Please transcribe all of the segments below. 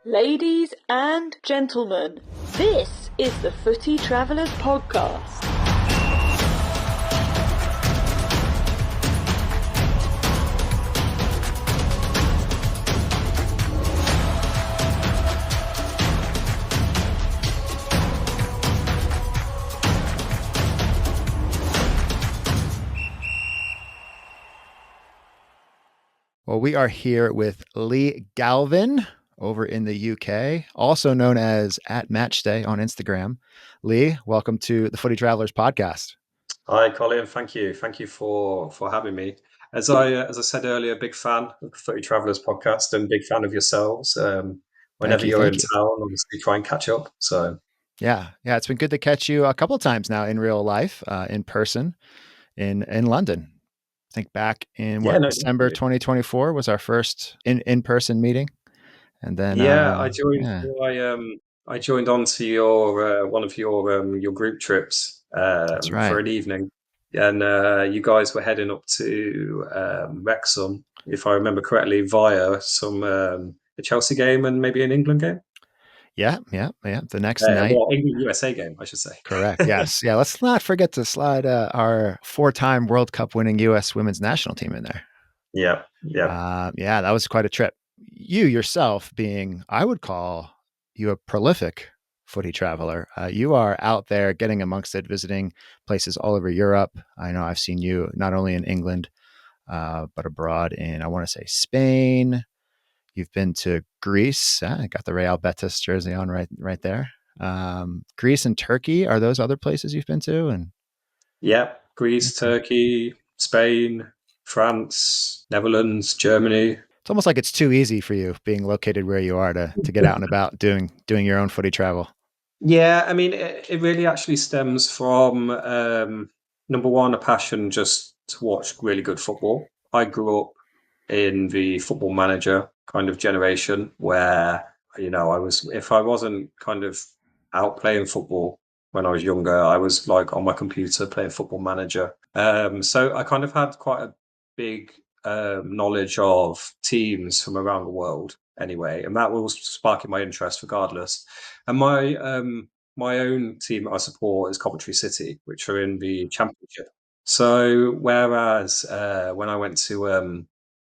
Ladies and gentlemen, this is the Footy Travellers podcast. Well, we are here with Lee Galvin over in the UK, also known as at Matchday on Instagram. Lee, welcome to the Footy Travellers podcast. Hi, Colin. Thank you. Thank you for having me. As I said earlier, big fan of the Footy Travellers podcast and big fan of yourselves. Whenever you're in town, obviously try and catch up. So yeah, it's been good to catch you a couple of times now in real life, in person, in London. I think back in December 2024 was our first in-person meeting, and then I joined. Yeah. I joined onto your one of your group trips That's right. for an evening, and you guys were heading up to Wrexham, if I remember correctly, via some a Chelsea game and maybe an England game. Yeah. The next night. Well, England-USA game, I should say. Correct. Yes. Yeah. Let's not forget to slide our 4-time World Cup winning U.S. women's national team in there. Yeah. That was quite a trip. You yourself being, I would call you a prolific footy traveler. You are out there getting amongst it, visiting places all over Europe. I know I've seen you not only in England, but abroad in, I want to say, Spain. You've been to Greece. I got the Real Betis jersey on right there. Greece and Turkey, are those other places you've been to? And Greece, Turkey, Spain, France, Netherlands, Germany. It's almost like it's too easy for you being located where you are to get out and about doing your own footy travel. Yeah, I mean, it really actually stems from number one, a passion just to watch really good football. I grew up in the Football Manager kind of generation where, if I wasn't kind of out playing football when I was younger, I was like on my computer playing Football Manager. So I kind of had quite a big knowledge of teams from around the world anyway, and that was sparking my interest regardless. And my own team that I support is Coventry City, which are in the Championship. So whereas when I went to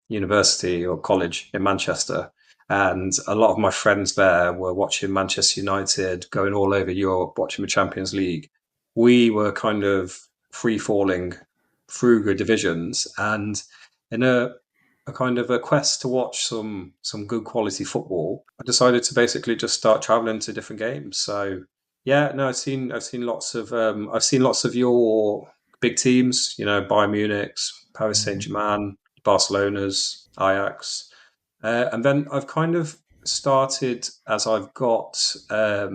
university or college in Manchester, and a lot of my friends there were watching Manchester United, going all over Europe, watching the Champions League, we were kind of free-falling through the divisions, and in a kind of a quest to watch some good quality football, I decided to basically just start traveling to different games. So I've seen lots of your big teams, Bayern Munich, Paris Saint-Germain, Barcelona's, Ajax. And then I've kind of started, as I've got a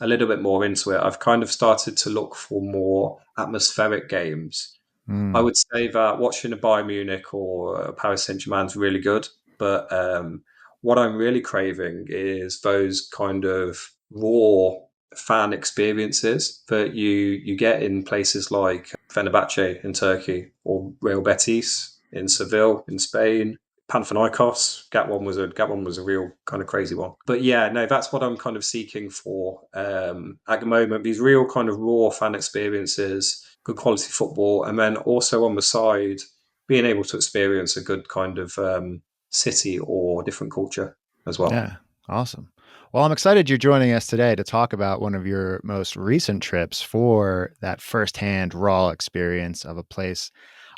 little bit more into it, I've kind of started to look for more atmospheric games. I would say that watching a Bayern Munich or a Paris Saint-Germain is really good, but what I'm really craving is those kind of raw fan experiences that you get in places like Fenerbahce in Turkey or Real Betis in Seville in Spain. Panathinaikos, that one was a real kind of crazy one. But that's what I'm kind of seeking for at the moment. These real kind of raw fan experiences, good quality football, and then also on the side, being able to experience a good kind of city or different culture as well. Yeah, awesome. Well, I'm excited you're joining us today to talk about one of your most recent trips for that firsthand raw experience of a place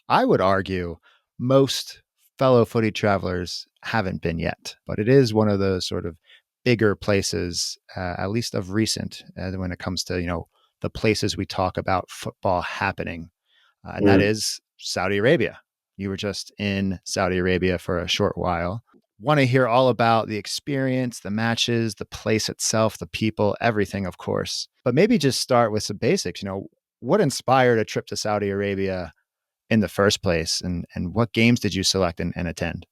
I would argue most fellow footy travelers haven't been yet, but it is one of those sort of bigger places, at least of recent, when it comes to, the places we talk about football happening. And that is Saudi Arabia. You were just in Saudi Arabia for a short while. Want to hear all about the experience, the matches, the place itself, the people, everything, of course. But maybe just start with some basics. What inspired a trip to Saudi Arabia in the first place, and what games did you select and attend?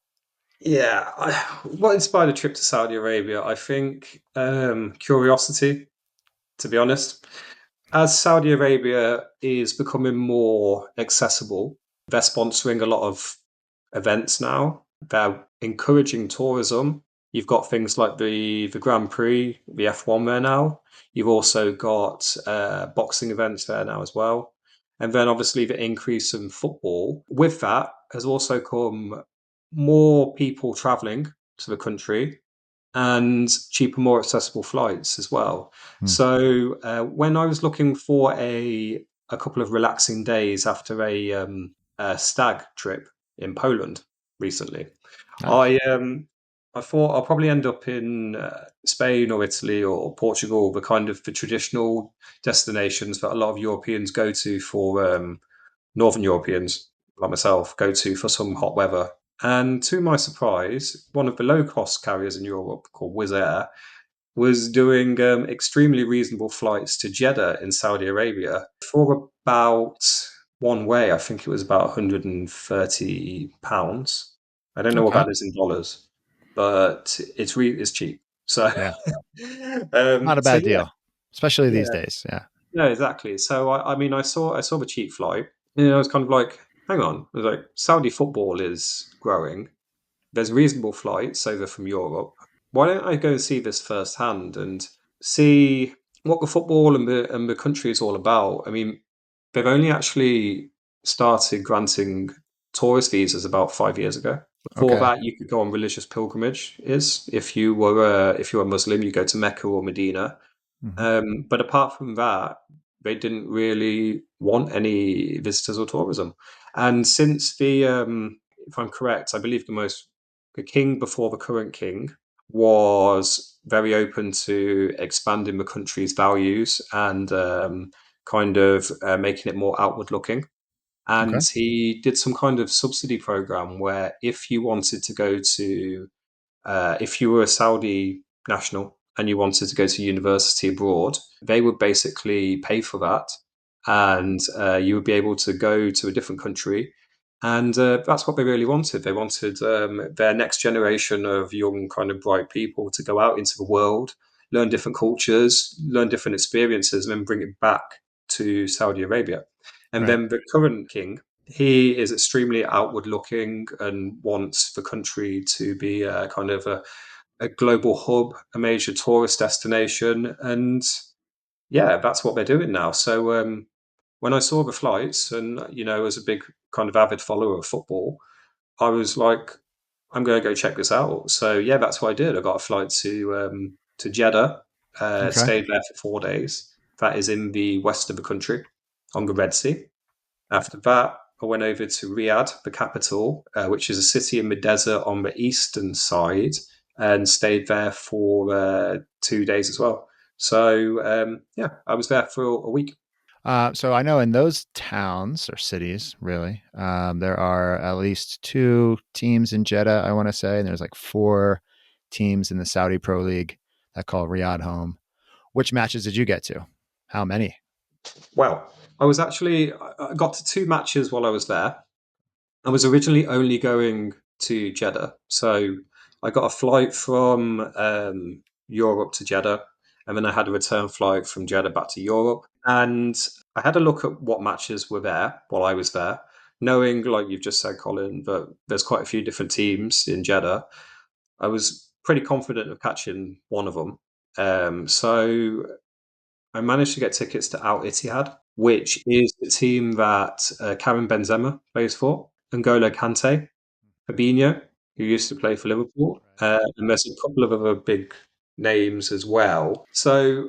What inspired a trip to Saudi Arabia? I think curiosity, to be honest. As Saudi Arabia is becoming more accessible, they're sponsoring a lot of events now. They're encouraging tourism, You've got things like the Grand Prix, the F1 there now. You've also got boxing events there now as well. And then obviously the increase in football. With that has also come more people traveling to the country and cheaper, more accessible flights as well. Hmm. So when I was looking for a couple of relaxing days after a stag trip in Poland recently, Nice. I thought I'll probably end up in Spain or Italy or Portugal, the kind of the traditional destinations that a lot of Europeans go to for Northern Europeans like myself go to for some hot weather. And to my surprise, one of the low cost carriers in Europe called Wizz Air was doing extremely reasonable flights to Jeddah in Saudi Arabia for about one way. I think it was about £130. I don't know what Okay. that is in dollars, but it's cheap. So, Yeah. Not a so bad deal, especially yeah, these days. Yeah. no, exactly. So I mean, I saw the cheap flight. I was kind of like, hang on. I was like, Saudi football is growing. There's reasonable flights over from Europe. Why don't I go and see this firsthand and see what the football and the country is all about? I mean, they've only actually started granting tourist visas about 5 years ago. Before Okay. that, you could go on religious pilgrimage. Is if you were Muslim, you go to Mecca or Medina. Hmm. But apart from that, they didn't really want any visitors or tourism. And since if I'm correct, I believe the king before the current king was very open to expanding the country's values and kind of making it more outward looking. Okay. And he did some kind of subsidy program where if you wanted to go to if you were a Saudi national and you wanted to go to university abroad, they would basically pay for that, and you would be able to go to a different country. And that's what they really wanted. They wanted their next generation of young, kind of bright people to go out into the world, learn different cultures, learn different experiences, and then bring it back to Saudi Arabia. And Right. then the current king, he is extremely outward looking and wants the country to be kind of a global hub, a major tourist destination. And yeah, that's what they're doing now. So when I saw the flights, and as a big kind of avid follower of football, I was like, I'm going to go check this out. So yeah, that's what I did. I got a flight to Jeddah, Okay. stayed there for 4 days. That is in the west of the country on the Red Sea. After that, I went over to Riyadh, the capital, which is a city in the desert on the eastern side, and stayed there for 2 days as well. So yeah, I was there for a week. So I know in those towns or cities, really, there are at least two teams in Jeddah, I want to say, and there's like four teams in the Saudi Pro League that call Riyadh home. Which matches did you get to? How many? Well, I got to two matches while I was there. I was originally only going to Jeddah, so I got a flight from Europe to Jeddah, and then I had a return flight from Jeddah back to Europe. And I had a look at what matches were there while I was there, knowing, like you've just said, Colin, that there's quite a few different teams in Jeddah. I was pretty confident of catching one of them. So I managed to get tickets to Al Ittihad, which is the team that Karim Benzema plays for, N'Golo Kante, Fabinho, who used to play for Liverpool, and there's a couple of other big names as well. So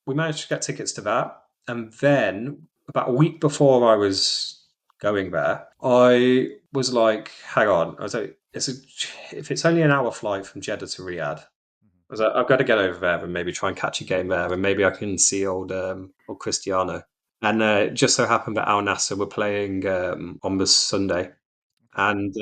we managed to get tickets to that, and then about a week before I was going there, I was like, "Hang on!" I was like, "If it's only an hour flight from Jeddah to Riyadh." I was like, I've got to get over there and maybe try and catch a game there, and maybe I can see old Cristiano. And it just so happened that Al Nasser were playing on the Sunday, and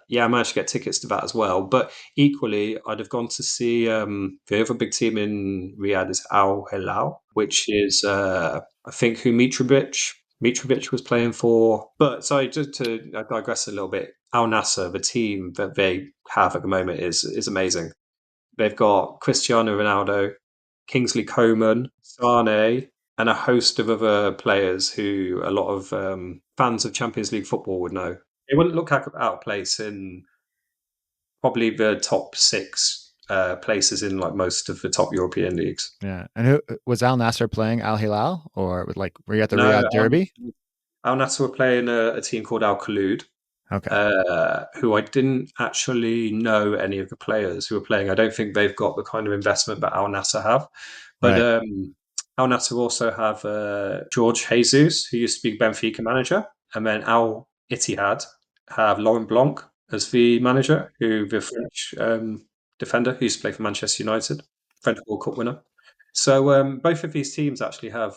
yeah, I managed to get tickets to that as well. But equally, I'd have gone to see the other big team in Riyadh is Al Hilal, which is I think who Mitrovic was playing for. But sorry, just to digress a little bit, Al Nasser, the team that they have at the moment is amazing. They've got Cristiano Ronaldo, Kingsley Coman, Sane, and a host of other players who a lot of fans of Champions League football would know. It wouldn't look out of place in probably the top 6 places in like most of the top European leagues. Yeah. And who was Al Nasser playing Al Hilal, or were you at the No, Riyadh Derby? Al Nassr were playing a team called Al Khaloud, Okay. who I didn't actually know any of the players who were playing. I don't think they've got the kind of investment that Al Nassr have. But Right. Al Nassr also have George Jesus, who used to be Benfica manager, and then Al Ittihad have Laurent Blanc as the manager, who the French defender who used to play for Manchester United, French World Cup winner. So both of these teams actually have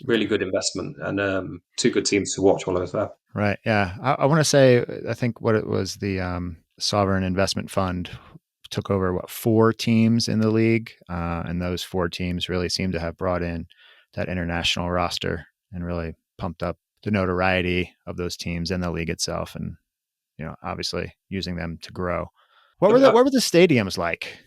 really good investment and 2 good teams to watch while I was there. Right. Yeah. I want to say, I think what it was, the Sovereign Investment Fund took over 4 teams in the league. And those 4 teams really seem to have brought in that international roster and really pumped up the notoriety of those teams in the league itself. And, obviously using them to grow. What But, were the stadiums like?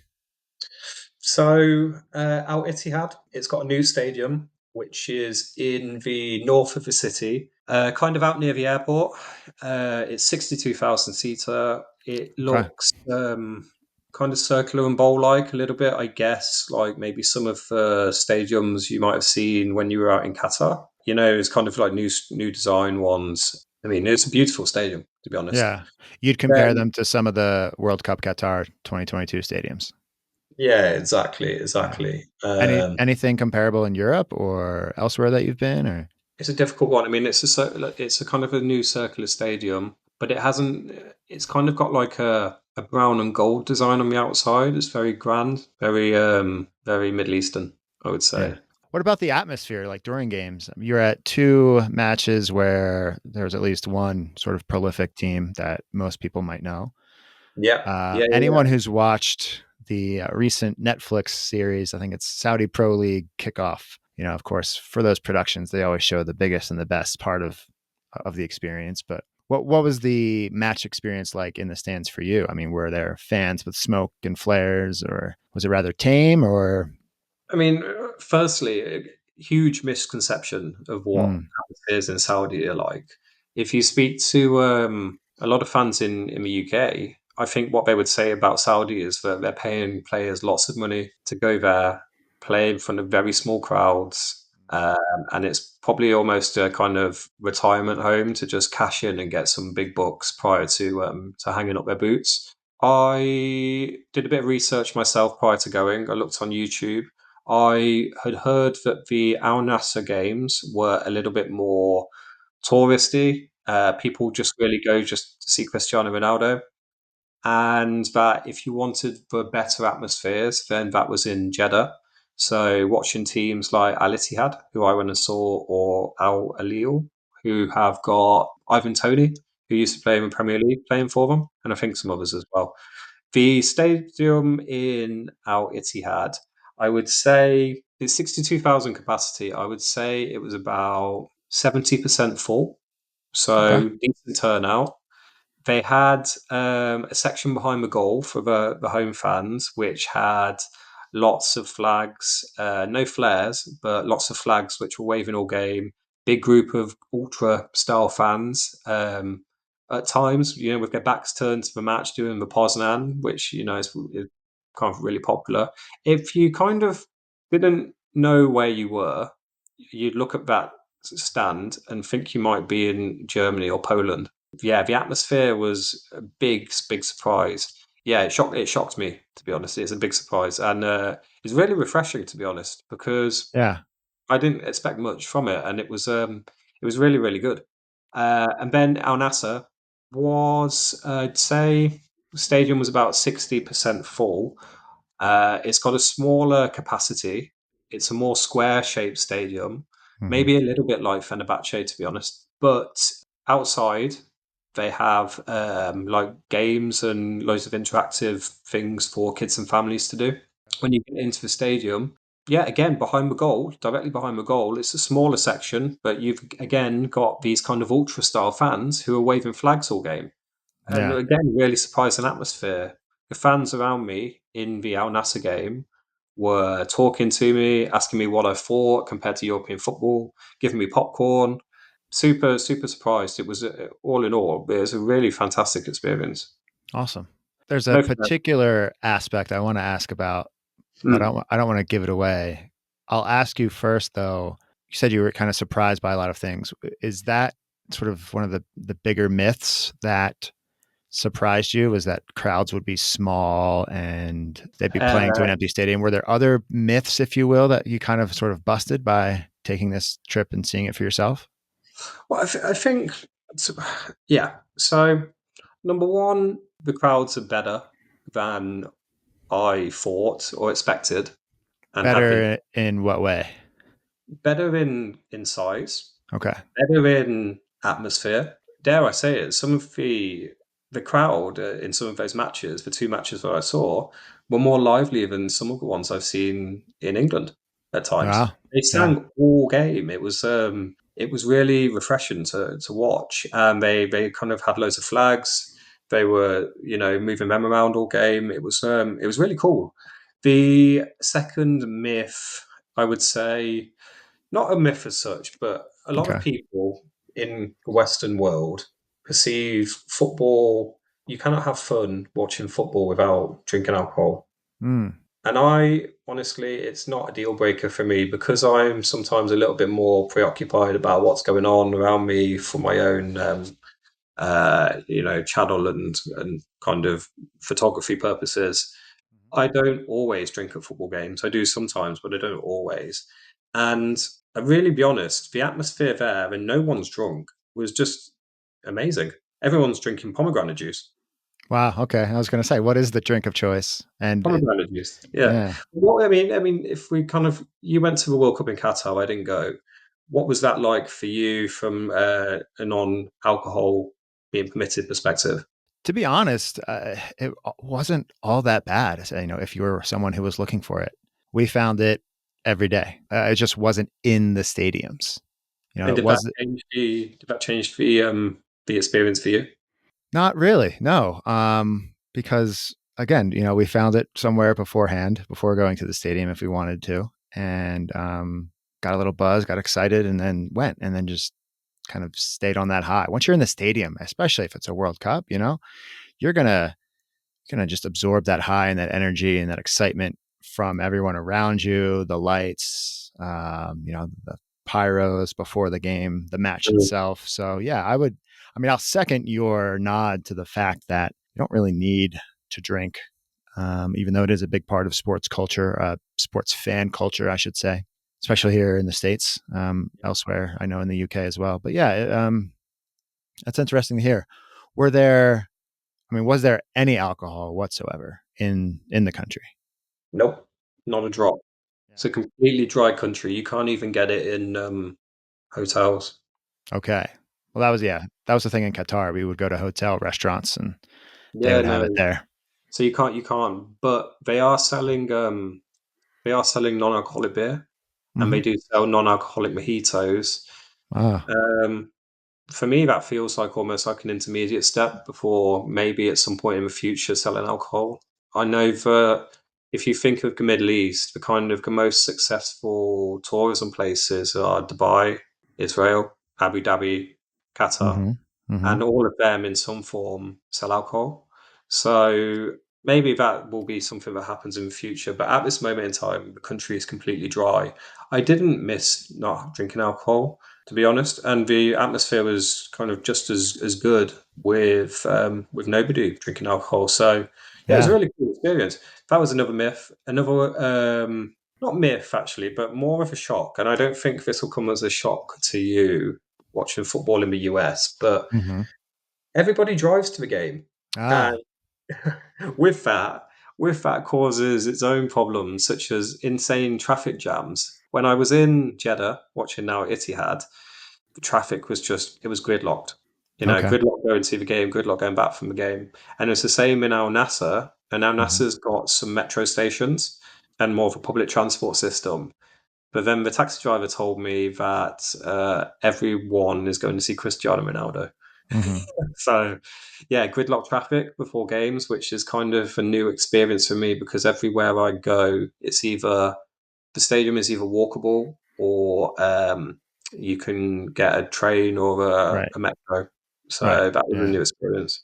So Al Ittihad, it's got a new stadium which is in the north of the city, kind of out near the airport. It's 62,000 seater. It Okay. looks kind of circular and bowl-like a little bit, I guess, like maybe some of the stadiums you might have seen when you were out in Qatar. It's kind of like new design ones. I mean, it's a beautiful stadium, to be honest. Yeah. You'd compare Then, them to some of the World Cup Qatar 2022 stadiums. yeah, exactly, Yeah. exactly. Anything comparable in Europe or elsewhere that you've been, or? It's a difficult one. I mean, it's a kind of a new circular stadium, but it hasn't. It's kind of got like a brown and gold design on the outside. It's very grand, very Middle Eastern, I would Yeah. say. What about the atmosphere, like during games? You're at 2 matches where there's at least one sort of prolific team that most people might know. Yeah, yeah, yeah, Anyone who's watched the recent Netflix series, I think it's Saudi Pro League Kickoff. Of course, for those productions, they always show the biggest and the best part of the experience. But what was the match experience like in the stands for you? I mean, were there fans with smoke and flares, or was it rather tame? Or I mean, firstly, a huge misconception of what mm, atmospheres in Saudi are like. If you speak to a lot of fans in the UK, I think what they would say about Saudi is that they're paying players lots of money to go there, play in front of very small crowds, and it's probably almost a kind of retirement home to just cash in and get some big bucks prior to hanging up their boots. I did a bit of research myself prior to going. I looked on YouTube. I had heard that the Al Nassr games were a little bit more touristy. People just really go just to see Cristiano Ronaldo, and that if you wanted for better atmospheres, then that was in Jeddah. So watching teams like Al Ittihad, who I went and saw, or Al Alil, who have got Ivan Toney, who used to play in the Premier League, playing for them, and I think some others as well. The stadium in Al Ittihad, I would say it's 62,000 capacity. I would say it was about 70% full, okay. so decent turnout. They had a section behind the goal for the home fans, which had lots of flags, no flares, but lots of flags which were waving all game. Big group of ultra style fans. At times, with their backs turned to the match, doing the Poznan, which is kind of really popular. If you kind of didn't know where you were, you'd look at that stand and think you might be in Germany or Poland. Yeah, the atmosphere was a big surprise. Yeah, it shocked me, to be honest. It's a big surprise, and it's really refreshing, to be honest, because Yeah. I didn't expect much from it, and it was really really good. And then Al Nassr was, I'd say, the stadium was about 60% full. It's got a smaller capacity. It's a more square shaped stadium, Mm-hmm. maybe a little bit like Fenerbahce, to be honest. But outside, they have like games and loads of interactive things for kids and families to do. When you get into the stadium, yeah, again, behind the goal, directly behind the goal, it's a smaller section, but you've again got these kind of ultra style fans who are waving flags all game. And Yeah. again, really surprising atmosphere. The fans around me in the Al Nassr game were talking to me, asking me what I thought compared to European football, giving me popcorn. Super, super surprised. It was all in all, it was a really fantastic experience. Awesome. There's a No, fair. particular aspect I want to ask about, but Mm. I don't want to give it away. I'll ask you first, though. You said you were kind of surprised by a lot of things. Is that sort of one of the bigger myths that surprised you? Was that crowds would be small and they'd be playing to an Uh, empty stadium? Were there other myths, if you will, that you kind of sort of busted by taking this trip and seeing it for yourself? well, I think, yeah. So, number one, the crowds are better than I thought or expected and had been. Better in what way? Better in size, Okay. better in atmosphere. Dare I say it? Some of the crowd in some of those matches, the two matches that I saw, were more lively than some of the ones I've seen in England at times. Wow. They Yeah. sang all game. It was really refreshing to watch, and they kind of had loads of flags. They were moving them around all game. It was really cool. The second myth, I would say, not a myth as such, but a lot of Okay. people in the Western world perceive football. You cannot have fun watching football without drinking alcohol. Mm. And I honestly, it's not a deal breaker for me because I'm sometimes a little bit more preoccupied about what's going on around me for my own, channel and kind of photography purposes. I don't always drink at football games. I do sometimes, but I don't always. And I really be honest, the atmosphere there and no one's drunk was just amazing. Everyone's drinking pomegranate juice. Wow. Okay. I was going to say, what is the drink of choice? And Pomegranate juice. Yeah. yeah. Well, I mean, if we kind of you went to the World Cup in Qatar, I didn't go. What was that like for you from a non-alcohol being permitted perspective? To be honest, it wasn't all that bad. If you were someone who was looking for it, we found it every day. It just wasn't in the stadiums. And It was did that change the experience for you? not really, no. Because again, we found it somewhere beforehand, before going to the stadium if we wanted to, and got a little buzz, got excited, and then went, and then just kind of stayed on that high. Once you're in the stadium, especially if it's a World Cup, you're gonna just absorb that high and that energy and that excitement from everyone around you, the lights, the pyros before the game, the match itself. So yeah, I'll second your nod to the fact that you don't really need to drink, even though it is a big part of sports culture, sports fan culture, I should say, especially here in the States, elsewhere, I know in the UK as well. But yeah, that's interesting to hear. Were there was there any alcohol whatsoever in the country? Nope, not a drop. Yeah. It's a completely dry country. You can't even get it in hotels. Okay. Well, that was the thing in Qatar. We would go to hotel restaurants and they Yeah, would have no. it there. So you can't. But they are selling non-alcoholic beer, and they Hmm. do sell non-alcoholic mojitos. Ah. Um, for me, that feels like almost like an intermediate step before maybe at some point in the future selling alcohol. I know that if you think of the Middle East, the kind of the most successful tourism places are Dubai, Israel, Abu Dhabi, Qatar, Hmm. Hmm. and all of them in some form sell alcohol. So maybe that will be something that happens in the future. But at this moment in time, the country is completely dry. I didn't miss not drinking alcohol, to be honest, and the atmosphere was kind of just as good with nobody drinking alcohol. So yeah, it was a Yeah. really cool experience. That was another myth, another not myth actually, but more of a shock. And I don't think this will come as a shock to you watching football in the US, but Hmm. everybody drives to the game, and Ah. with that, with that causes its own problems, such as insane traffic jams. When I was in Jeddah watching now at Etihad, the traffic was just it was gridlocked. Okay. Gridlock going to the game, gridlock going back from the game, and it's the same in Al Nasser. And Al Hmm. Nasser's got some metro stations and more of a public transport system. But then the taxi driver told me that everyone is going to see Cristiano Ronaldo. Hmm. So, yeah, gridlock traffic before games, which is kind of a new experience for me because everywhere I go, it's either the stadium is either walkable or you can get a train or Right. a metro. Right. So that was a Yeah. new experience.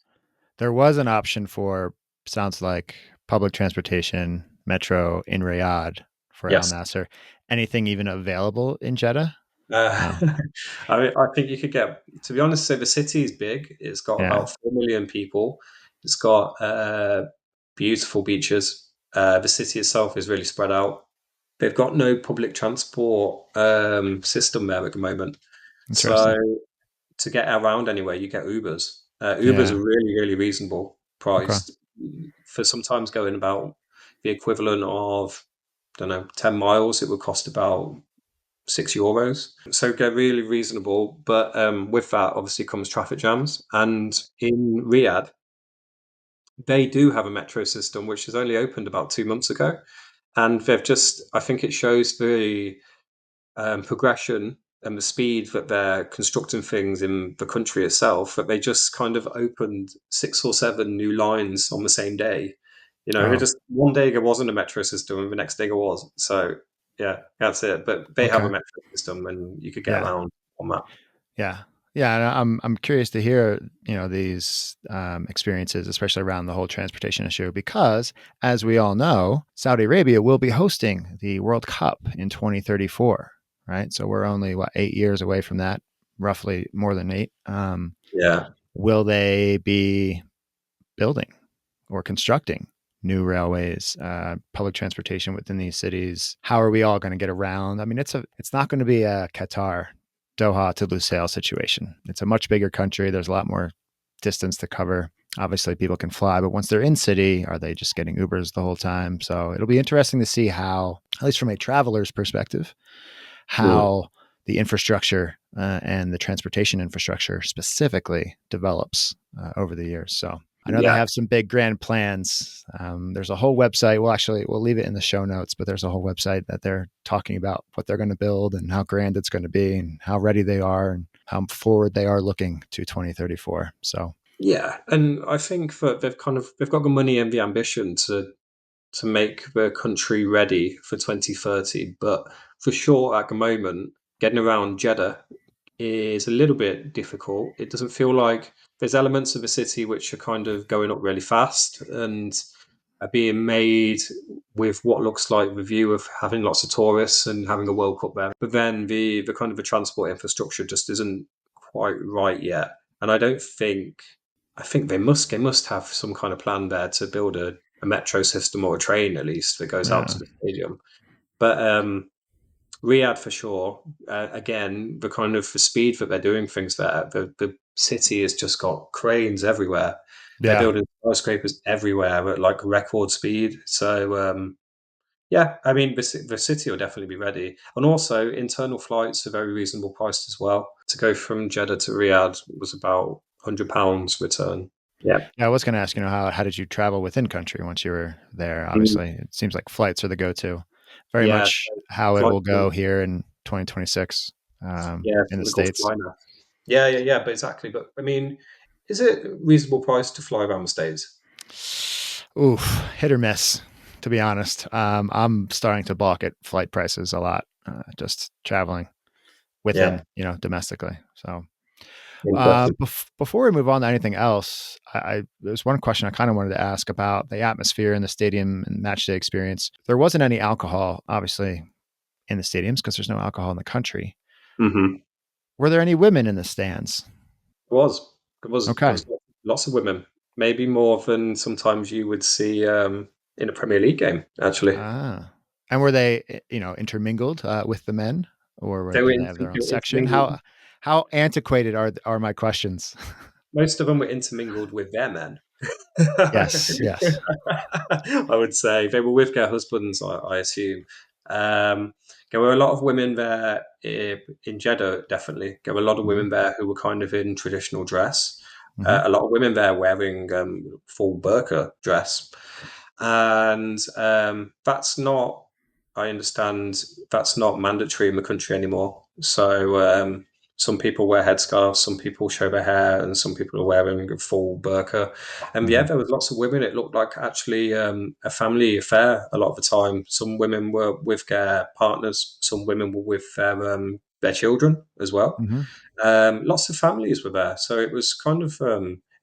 There was an option for sounds like public transportation, metro in Riyadh for Al Yes. Nasser. Anything even available in Jeddah? Uh, No. I think you could get, to be honest, so the city is big. It's got Yeah. about 4 million people. It's got beautiful beaches. The city itself is really spread out. They've got no public transport system there at the moment. So Interesting. to get around anywhere, you get Ubers. Ubers Yeah. are really, really reasonable Okay. priced for sometimes going about the equivalent of, I don't know, 10 miles. It would cost about €6. So they're really reasonable. But with that, obviously, comes traffic jams. And in Riyadh, they do have a metro system, which has only opened about 2 months ago. And they've just, I think it shows the progression and the speed that they're constructing things in the country itself, that they just kind of opened 6 or 7 new lines on the same day. They Oh, just, one day there wasn't a metro system and the next day there was. So yeah, that's it. But they have a okay. metro system and you could get Yeah. around on that. Yeah. Yeah. And I'm curious to hear, these experiences, especially around the whole transportation issue, because as we all know, Saudi Arabia will be hosting the World Cup in 2034, right? So we're only, 8 years away from that, roughly more than 8. Yeah. Will they be building or constructing new railways, public transportation within these cities? How are we all going to get around? I mean, it's not going to be a Qatar, Doha to Lusail situation. It's a much bigger country. There's a lot more distance to cover. Obviously, people can fly, but once they're in city, are they just getting Ubers the whole time? So it'll be interesting to see how, at least from a traveler's perspective, Mm. how the infrastructure and the transportation infrastructure specifically develops over the years. So I know they Yeah. have some big grand plans. There's a whole website. We'll leave it in the show notes, but there's a whole website that they're talking about what they're going to build and how grand it's going to be and how ready they are and how forward they are looking to 2034. So Yeah. And I think that they've got the money and the ambition to make the country ready for 2030. But for sure, at the moment, getting around Jeddah is a little bit difficult. It doesn't feel like there's elements of the city which are kind of going up really fast and are being made with what looks like the view of having lots of tourists and having a World Cup there. But then the kind of the transport infrastructure just isn't quite right yet. And I think they must have some kind of plan there to build a metro system or a train at least that goes out yeah, to the stadium. But Riyadh for sure. Again, the kind of the speed that they're doing things there, the city has just got cranes everywhere. They're yeah, building skyscrapers everywhere at like record speed. So yeah, I mean the city will definitely be ready, and also internal flights are very reasonable priced as well. To go from Jeddah to Riyadh was about £100 return. Yeah. yeah. I was going to ask, how did you travel within country once you were there? Mm. Obviously, it seems like flights are the go-to. Very Yeah. much how it Flight, will go here in 2026 yeah, in the the Gulf States. Liner. Yeah, yeah, yeah, but exactly. But I mean, is it a reasonable price to fly around the States? Oof, hit or miss, to be honest. I'm starting to balk at flight prices a lot, just traveling Yeah, within, domestically. So interesting. before we move on to anything else, there's one question I kind of wanted to ask about the atmosphere in the stadium and match day experience. There wasn't any alcohol, obviously, in the stadiums because there's no alcohol in the country. Mm-hmm. Were there any women in the stands? It was. There Okay. was lots of women, maybe more than sometimes you would see in a Premier League game. Actually, Ah. And were they, intermingled with the men, or they were did they have their own section? intermingled. How antiquated are my questions? Most of them were intermingled with their men. Yes, yes. I would say they were with their husbands. I assume there were a lot of women there in Jeddah. Definitely, there were a lot of Mhm, women there who were kind of in traditional dress. mhm, A lot of women there wearing full burqa dress, and that's not. I understand that's not mandatory in the country anymore. So some people wear headscarves, some people show their hair, and some people are wearing a full burqa. And yeah, mhm, there was lots of women. It looked like actually a family affair a lot of the time. Some women were with their partners, some women were with their children as well. mhm. Lots of families were there, so it was kind of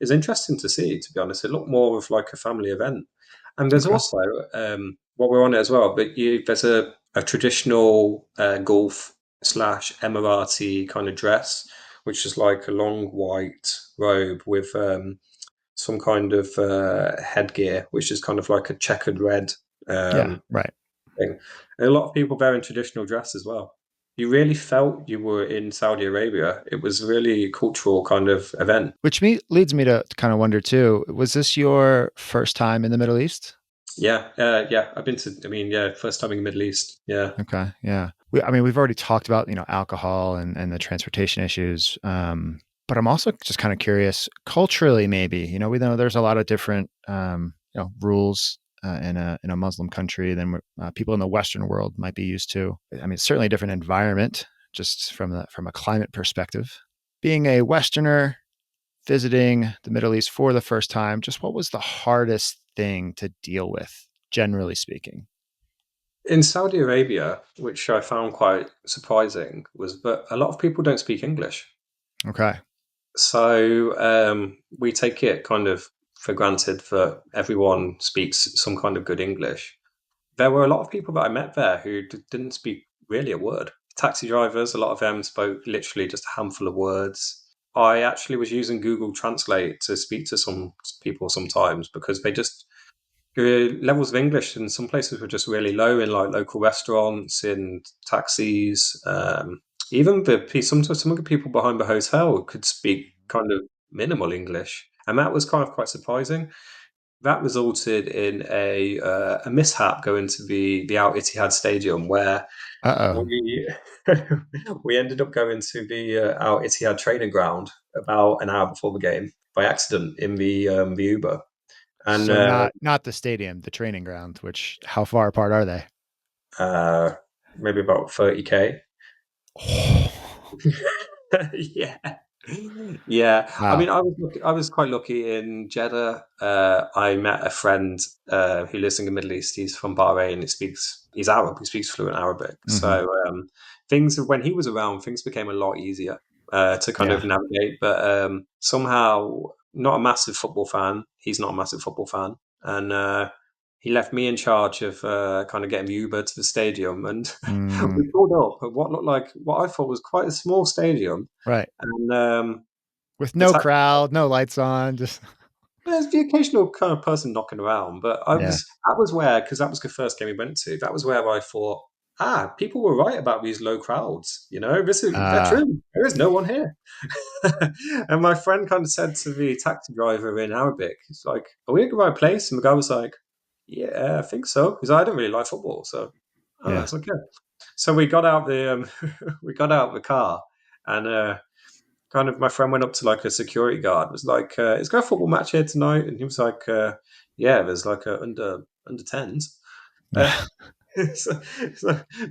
it's interesting to see, to be honest. It looked more of like a family event. And there's Okay. also, what we're on it as well, but there's a traditional Gulf slash Emirati kind of dress, which is like a long white robe with some kind of headgear, which is kind of like a checkered red Yeah. um, Right. thing. And a lot of people wearing traditional dress as well. You really felt you were in Saudi Arabia. It was really a cultural kind of event. Which leads me to kind of wonder too, was this your first time in the Middle East? Yeah, yeah. I've been to. I mean, yeah, first time in the Middle East. Yeah, Okay. Yeah. I mean, we've already talked about, alcohol and the transportation issues. But I'm also just kind of curious culturally, maybe, we know there's a lot of different, rules in a Muslim country than people in the Western world might be used to. I mean, it's certainly a different environment just from a climate perspective. Being a Westerner visiting the Middle East for the first time, just what was the hardest thing to deal with, generally speaking? in Saudi Arabia, which I found quite surprising, was that a lot of people don't speak English. Okay. So we take it kind of for granted that everyone speaks some kind of good English. There were a lot of people that I met there who didn't speak really a word. Taxi drivers, a lot of them spoke literally just a handful of words. I actually was using Google Translate to speak to some people sometimes because they just levels of English in some places were just really low in like local restaurants, in taxis. Even some of the people behind the hotel could speak kind of minimal English, and that was kind of quite surprising. That resulted in a mishap going to the Al Ittihad Stadium where Uh-oh. we we ended up going to the Al Ittihad training ground about an hour before the game by accident in the Uber. And So not the stadium, the training ground, which how far apart are they? uh, maybe about 30K. Yeah. Yeah. I Wow. mean, I was quite lucky in Jeddah. I met a friend who lives in the Middle East. He's from Bahrain. He's Arab. He speaks fluent Arabic. Hmm. So when he was around, things became a lot easier to kind of Yeah. navigate. But somehow, not a massive football fan. He's not a massive football fan, and he left me in charge of kind of getting the Uber to the stadium, and Mm, we pulled up at what I thought was quite a small stadium, right. and With the no taxi, crowd, no lights on, just there's the occasional kind of person knocking around, but yeah. that was where, because that was the first game we went to. That was where I thought, people were right about these low crowds. They're Uh true. There is no one here. And my friend kind of said to the taxi driver in Arabic, he's like, "Are we at the right place?" And the guy was like, "Yeah, I think so." Because I don't really like football, so oh, yeah. it's okay. So we got out the we got out the car, and kind of my friend went up to like a security guard, was like, "Is there a football match here tonight?" And he was like, "Yeah, there's like a under tens." Uh, Yeah. so, so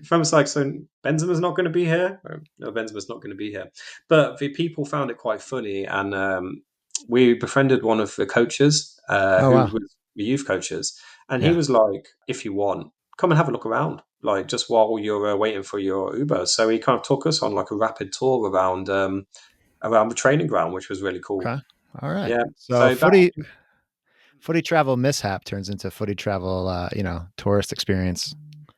friend was like, "So Benzema's not going to be here?" No, Benzema's not going to be here. But the people found it quite funny, and we befriended one of the coaches, Oh who wow. was the youth coaches, and he Yeah. was like, "If you want, come and have a look around." Like just while you're waiting for your Uber, so he kind of took us on like a rapid tour around the training ground, which was really cool. Okay. All right. Yeah. So So that footy travel mishap turns into footy travel tourist experience.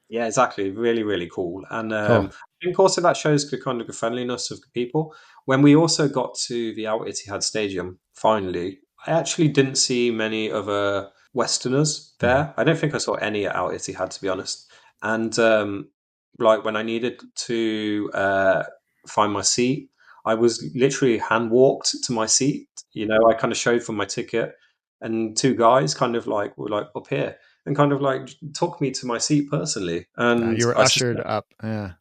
Yeah, exactly. Really, really cool. And Cool. I think also that shows the kind of the friendliness of the people. When we also got to the Al Ittihad Stadium, finally, I actually didn't see many other Westerners Mhm. there. I don't think I saw any at Al Ittihad, to be honest. And like when I needed to find my seat, I was literally hand walked to my seat. I kind of showed them my ticket, and two guys kind of like were like up here and kind of like took me to my seat personally. And You were I ushered suspect, up. Yeah.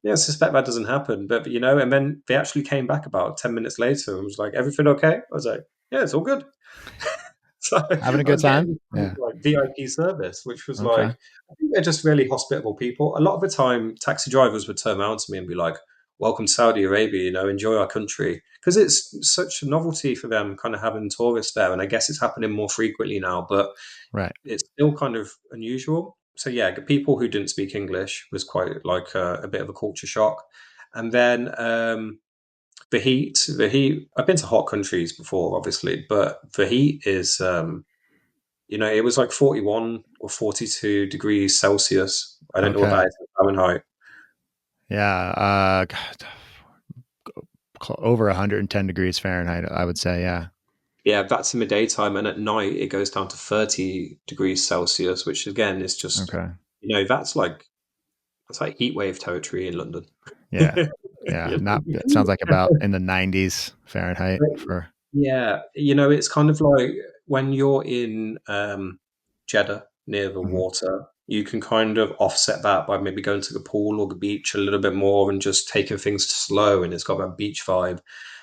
yeah, I suspect that doesn't happen. But and then they actually came back about 10 minutes later and was like, "Everything okay?" I was like, "Yeah, it's all good." So Having a I good was time? getting Yeah. like VIP service, which was Okay. like, I think they're just really hospitable people. A lot of the time, taxi drivers would turn around to me and be like, "Welcome to Saudi Arabia, enjoy our country," because it's such a novelty for them, kind of having tourists there. And I guess it's happening more frequently now, but Right. it's still kind of unusual. So yeah, the people who didn't speak English was quite like a bit of a culture shock. And then the heat. I've been to hot countries before, obviously, but the heat is, it was like 41 or 42 degrees Celsius. I don't know what Okay. that is in Fahrenheit. Yeah. God, over 110 degrees Fahrenheit, I would say. Yeah. Yeah, that's in the daytime, and at night it goes down to 30 degrees Celsius, which again is just, Okay. that's like heat wave territory in London. Yeah. Yeah. Not, it sounds like about in the 90s Fahrenheit for, Yeah, it's kind of like when you're in Jeddah near the Mhm. water, you can kind of offset that by maybe going to the pool or the beach a little bit more and just taking things slow, and it's got that beach vibe.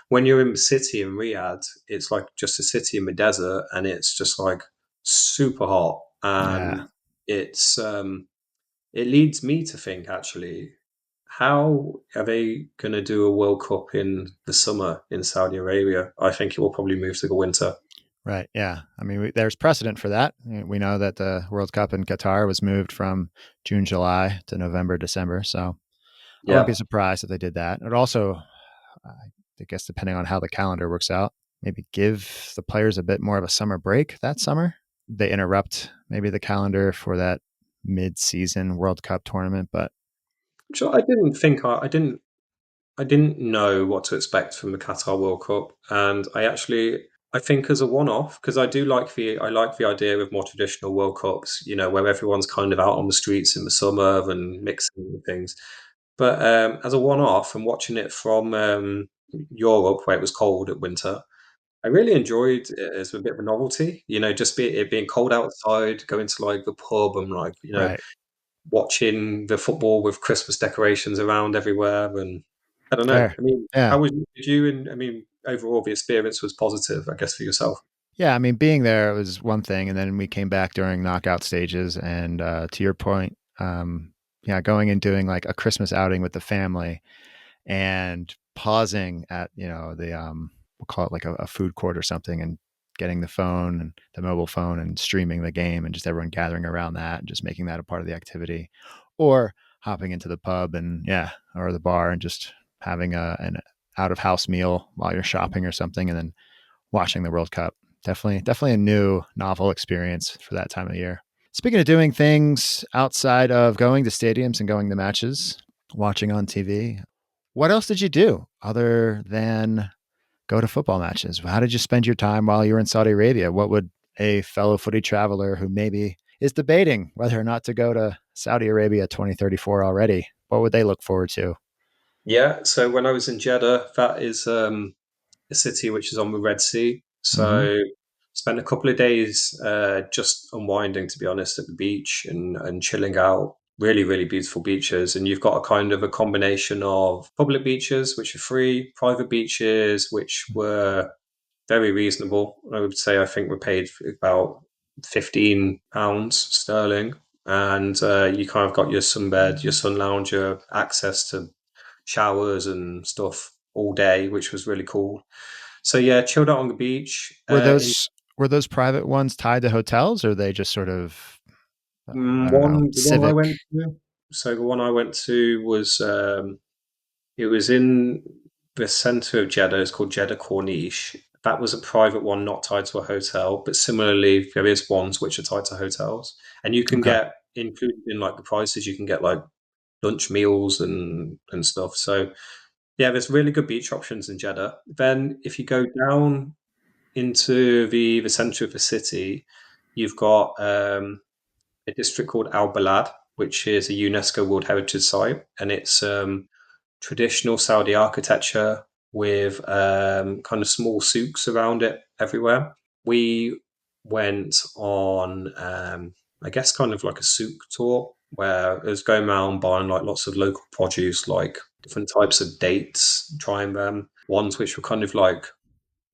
When you're in the city in Riyadh, it's like just a city in the desert, and it's just like super hot, Yeah. and it's it leads me to think, actually, how are they going to do a World Cup in the summer in Saudi Arabia? I think it will probably move to the winter. Right. Yeah. I mean, there's precedent for that. We know that the World Cup in Qatar was moved from June, July to November, December. So I wouldn't be Yeah. surprised if they did that. It also, I guess, depending on how the calendar works out, maybe give the players a bit more of a summer break that summer. They interrupt maybe the calendar for that mid-season World Cup tournament, but So I didn't know what to expect from the Qatar World Cup, and I think as a one-off, because I like the idea of more traditional World Cups, where everyone's kind of out on the streets in the summer and mixing things. But as a one-off and watching it from Europe, where it was cold at winter, I really enjoyed it as a bit of a novelty. Just it being cold outside, going to like the pub and like right. watching the football with Christmas decorations around everywhere. And I don't know. Fair. I mean, Yeah. how did you? And I mean, overall, the experience was positive, I guess, for yourself. Yeah, I mean, being there was one thing, and then we came back during knockout stages. And to your point, yeah, going and doing like a Christmas outing with the family, and pausing at the we'll call it like a food court or something, and getting the phone and the mobile phone and streaming the game, and just everyone gathering around that and just making that a part of the activity, or hopping into the pub and or the bar and just having an out of house meal while you're shopping or something, and then watching the World Cup. Definitely a new novel experience for that time of year. Speaking of doing things outside of going to stadiums and going to matches, watching on TV, what else did you do other than go to football matches? How did you spend your time while you were in Saudi Arabia? What would a fellow footy traveler who maybe is debating whether or not to go to Saudi Arabia 2034 already, what would they look forward to? Yeah. So when I was in Jeddah, that is a city which is on the Red Sea. Mm-hmm. So spent a couple of days just unwinding, to be honest, at the beach and chilling out. Really, really beautiful beaches, and you've got a kind of a combination of public beaches which are free, private beaches which were very reasonable. I would say I think we paid about £15 sterling, and you kind of got your sunbed, your sun lounger, access to showers and stuff all day, which was really cool. So yeah, chilled out on the beach. Were In those private ones tied to hotels, or are they just sort of I don't know, the one I civic? went to. So the one I went to was it was in the center of Jeddah. It's called Jeddah Corniche. That was a private one, not tied to a hotel. But similarly, there is ones which are tied to hotels, and you can Okay. get included in like the prices. You can get like lunch meals and stuff. So yeah, there's really good beach options in Jeddah. Then if you go down into the center of the city, you've got a district called Al Balad, which is a UNESCO World Heritage Site, and it's traditional Saudi architecture with kind of small souks around it everywhere. We went on, I guess, kind of like a souk tour where it was going around buying like lots of local produce, like different types of dates, trying them. Ones which were kind of like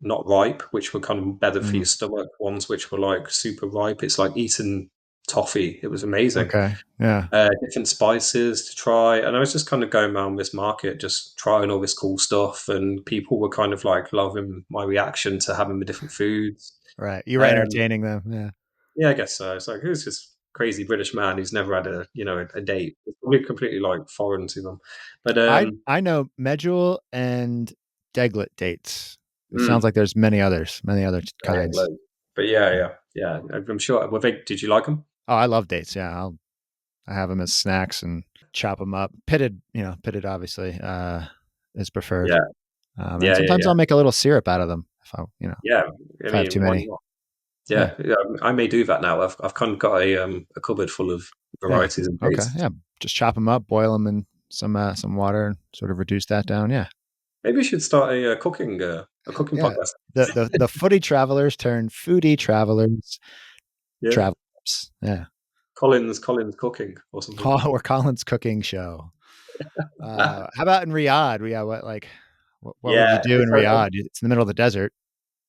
not ripe, which were kind of better for Mm, your stomach. Ones which were like super ripe. It's like eating toffee. It was amazing. okay. Yeah. Different spices to try. And I was just kind of going around this market, just trying all this cool stuff. And people were kind of like loving my reaction to having the different foods. Right. You were Um, entertaining them. Yeah. yeah, I guess so. It's like, who's this crazy British man who's never had a date? It's probably completely like foreign to them. But I know Medjool and Deglet dates. It sounds Mm. like there's many other kinds. But yeah. I'm sure. Did you like them? Oh, I love dates. Yeah, I have them as snacks and chop them up. Pitted obviously is preferred. Yeah, And yeah, yeah, sometimes yeah, I'll make a little syrup out of them yeah. I if I have too mean, why many. not? Yeah, Yeah, I may do that now. I've kind of got a cupboard full of yeah. varieties of Okay, dates. yeah. Just chop them up, boil them in some water, and sort of reduce that down. Yeah, Maybe we should start a cooking yeah. podcast. The footy travelers turn foodie travelers Yeah, travelers. Yeah, Colin's cooking or something. or Colin's cooking show. How about in Riyadh? Yeah, what would you Yeah. do in So, Riyadh? It's in the middle of the desert.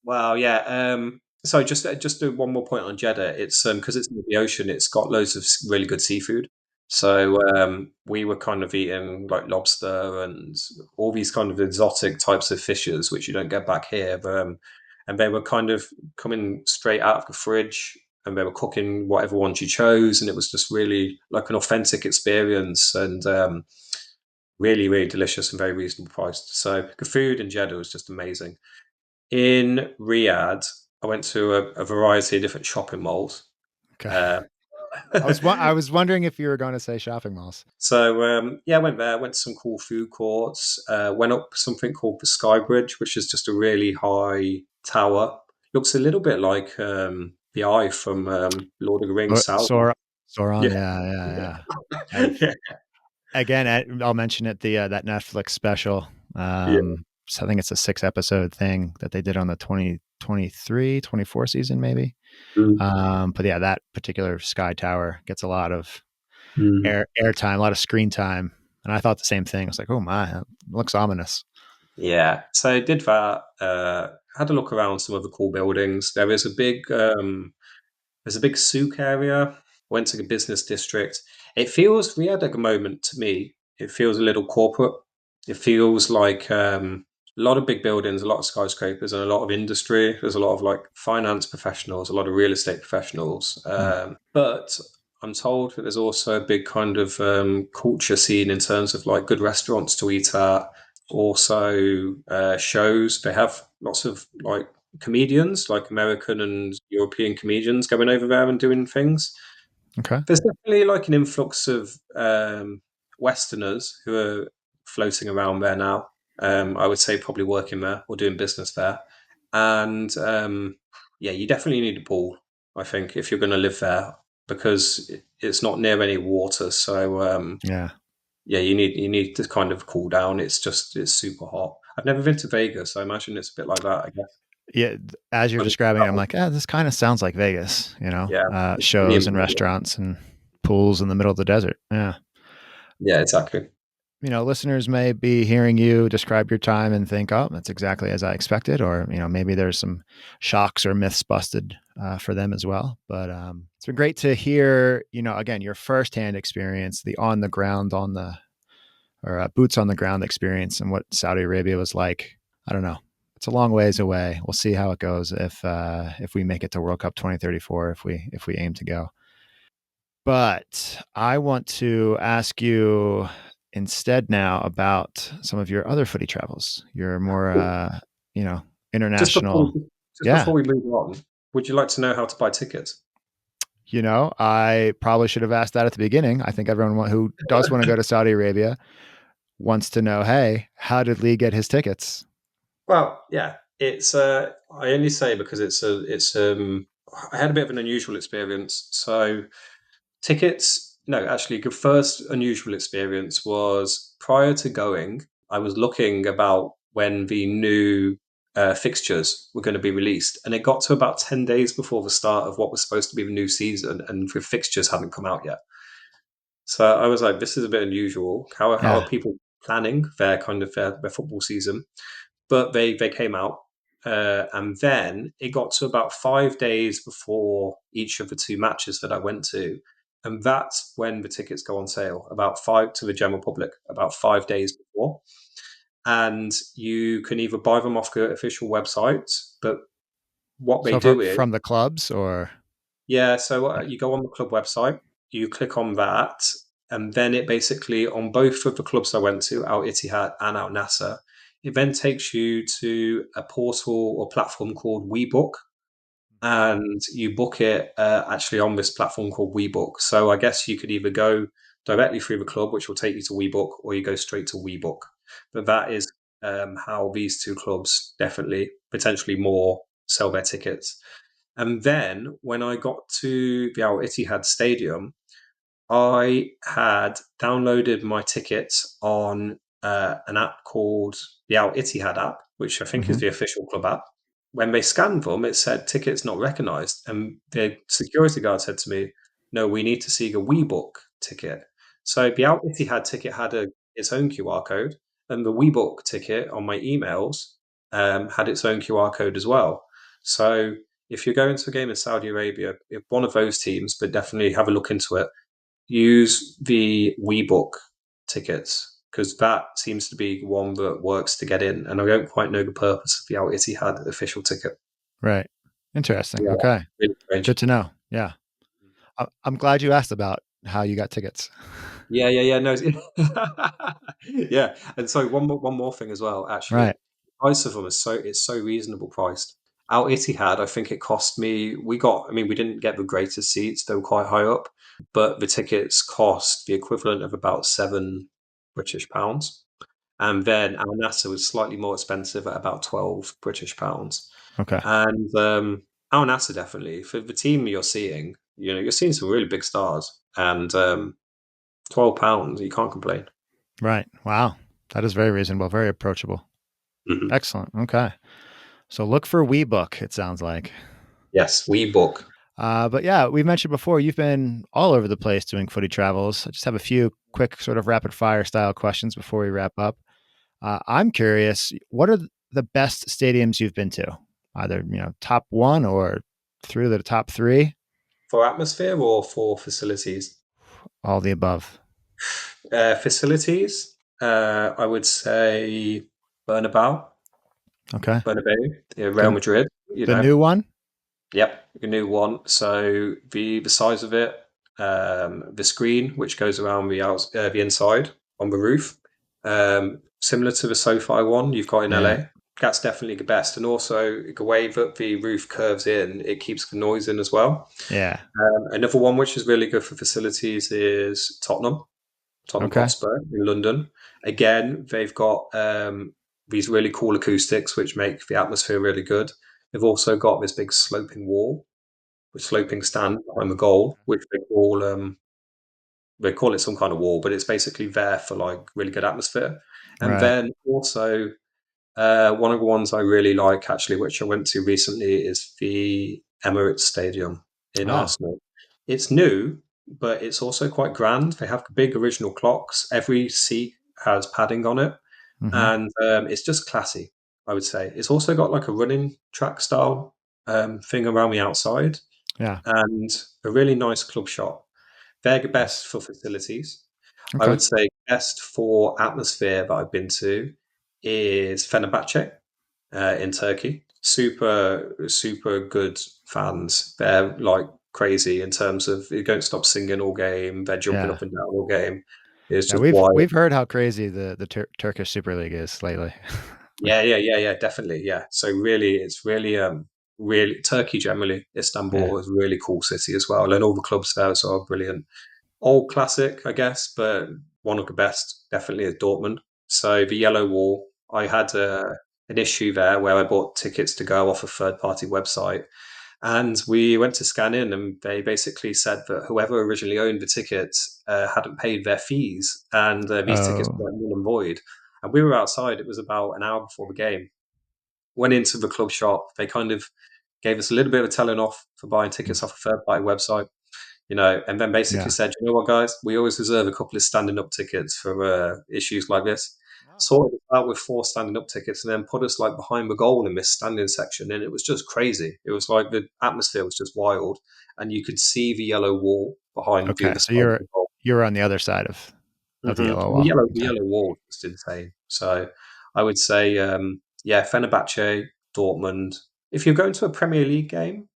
well, yeah. So just do one more point on Jeddah. It's because it's near the ocean. It's got loads of really good seafood. So we were kind of eating like lobster and all these kind of exotic types of fishes, which you don't get back here. And they were kind of coming straight out of the fridge, and they were cooking whatever ones you chose, and it was just really like an authentic experience, and really, really delicious and very reasonable priced. So the food in Jeddah was just amazing. In Riyadh, I went to a variety of different shopping malls. Okay. Uh, I was wondering if you were going to say shopping malls. so yeah, I went there. Went to some cool food courts. Went up something called the Sky Bridge, which is just a really high tower. Looks a little bit like the Eye from Lord of the Rings. Sauron. Sauron. Yeah, Yeah, yeah, yeah. I've yeah, I'll mention it. That Netflix special. yeah. So I think it's a 6 episode thing that they did on the 2023-24 season, maybe. Mm, But yeah, that particular Sky Tower gets a lot of mm. airtime, a lot of screen time. And I thought the same thing. I was like, oh my, that looks ominous. Yeah. So I did that. Had a look around some of the cool buildings. There's a big souk area. Went to the business district. It feels Riyadh at the moment to me. It feels a little corporate. It feels like a lot of big buildings, a lot of skyscrapers, and a lot of industry. There's a lot of like finance professionals, a lot of real estate professionals. Hmm. But I'm told that there's also a big kind of culture scene in terms of like good restaurants to eat at. Also, shows. They have lots of like comedians, like American and European comedians, going over there and doing things. Okay. There's definitely like an influx of Westerners who are floating around there now. I would say probably working there or doing business there. And yeah, you definitely need a pool, I think, if you're going to live there because it's not near any water. So Yeah. yeah, you need to kind of cool down. It's super hot. I've never been to Vegas. I imagine it's a bit like that, I guess. Yeah. As you're describing it, I'm like, this kind of sounds like Vegas, Yeah, pretty shows and impressive. restaurants and pools in the middle of the desert. Yeah. Yeah, exactly. Listeners may be hearing you describe your time and think, oh, that's exactly as I expected. Or, maybe there's some shocks or myths busted for them as well. But it's been great to hear, again, your firsthand experience, the on the ground, or boots on the ground experience and what Saudi Arabia was like. I don't know. It's a long ways away. We'll see how it goes if we make it to World Cup 2034, if we aim to go. But I want to ask you instead now about some of your other footy travels. Your more, Just before international. just Yeah. before we move on, would you like to know how to buy tickets? I probably should have asked that at the beginning. I think everyone who does want to go to Saudi Arabia wants to know, hey, how did Lee get his tickets? Well, yeah, it's I only say because it's I had a bit of an unusual experience. So tickets, no, actually, the first unusual experience was prior to going. I was looking about when the new fixtures were going to be released, and it got to about 10 days before the start of what was supposed to be the new season, and the fixtures hadn't come out yet. So I was like, this is a bit unusual. How are Yeah. people planning their kind of their football season? But they came out, and then it got to about 5 days before each of the two matches that I went to, and that's when the tickets go on sale. About five to the general public, about 5 days before, and you can either buy them off the official website, but what they So do is from the clubs or yeah, so you go on the club website, you click on that, and then it basically on both of the clubs I went to, Al Ittihad and Al Nasser, it then takes you to a portal or platform called WeBook, and you book it actually on this platform called WeBook. So I guess you could either go directly through the club, which will take you to WeBook, or you go straight to WeBook. But that is how these two clubs definitely, potentially more, sell their tickets. And then when I got to the Al Ittihad Stadium, I had downloaded my tickets on an app called the Al Ittihad app, which I think is the official club app. When they scanned them, it said tickets not recognized. And the security guard said to me, no, we need to see a WeBook ticket. So the Al Ittihad ticket had its own QR code, and the WeBook ticket on my emails had its own QR code as well. So if you're going to a game in Saudi Arabia, if one of those teams, but definitely have a look into it, use the WeBook tickets, because that seems to be one that works to get in. And I don't quite know the purpose of the Al Ittihad official ticket. Right. Interesting. Yeah, Okay. really strange. Good to know. Yeah. I'm glad you asked about how you got tickets. Yeah. No, yeah. And so one more thing as well. Actually, Right. the price of them is so reasonable priced. Al Ittihad, I think it cost me. We didn't get the greatest seats; they were quite high up, but the tickets cost the equivalent of about £7 British. And then Al Nassr was slightly more expensive at about £12 British. Okay. And Al Nassr definitely for the team you're seeing, you're seeing some really big stars, and £12, you can't complain. Right. Wow. That is very reasonable, very approachable. Mhm. Excellent. Okay. So look for WeBook, it sounds like. Yes, we book. But yeah, we mentioned before you've been all over the place doing footy travels. I just have a few quick sort of rapid fire style questions before we wrap up. I'm curious, what are the best stadiums you've been to? Either, top one or through the top three, For atmosphere or for facilities? all the above. Facilities, I would say Bernabeu, Okay. Bernabeu, yeah, Real The, Madrid. the new one? Yep, a new one. So the size of it, the screen which goes around the inside on the roof, similar to the SoFi one you've got in Yeah. LA. That's definitely the best, and also the way that the roof curves in, it keeps the noise in as well. Yeah. Another one which is really good for facilities is Tottenham Okay. Hotspur in London. Again, they've got these really cool acoustics which make the atmosphere really good. They've also got this big sloping wall, with sloping stand behind the goal, which they call it some kind of wall, but it's basically there for like really good atmosphere. And Right. then also one of the ones I really like actually, which I went to recently, is the Emirates Stadium in Oh. Arsenal. It's new, but it's also quite grand. They have big original clocks. Every seat has padding on it, Mm-hmm. and it's just classy, I would say. It's also got like a running track style thing around the outside, Yeah. and a really nice club shop. They're the Nice. best for facilities. I Okay. would say best for atmosphere that I've been to is Fenerbahce in Turkey. Super, super good fans. They're like crazy in terms of they don't stop singing all game. They're jumping Yeah. up and down all game. It's Yeah. just We've wild. we've heard how crazy the Turkish Super League is lately. Yeah, definitely. Yeah. So really, it's really Turkey generally. Yeah. Istanbul is a really cool city as well, and all the clubs there are brilliant. Old classic, I guess, but one of the best definitely is Dortmund. So the yellow wall, I had an issue there where I bought tickets to go off a third party website, and we went to scan in, and they basically said that whoever originally owned the tickets hadn't paid their fees, and these tickets Oh. were null and void. And we were outside; it was about an hour before the game. Went into the club shop. They kind of gave us a little bit of a telling off for buying tickets off a third party website, and then basically Yeah. said, you know what, guys, we always reserve a couple of standing up tickets for issues like this. Oh. Sorted it out with 4 standing up tickets, and then put us like behind the goal in this standing section, and it was just crazy. It was like the atmosphere was just wild, and you could see the yellow wall behind the Okay. other So side of the goal. you're on the other side of the yellow The wall. yellow, the Okay. yellow wall was just insane. So I would say, yeah, Fenerbahce, Dortmund. If you're going to a Premier League game,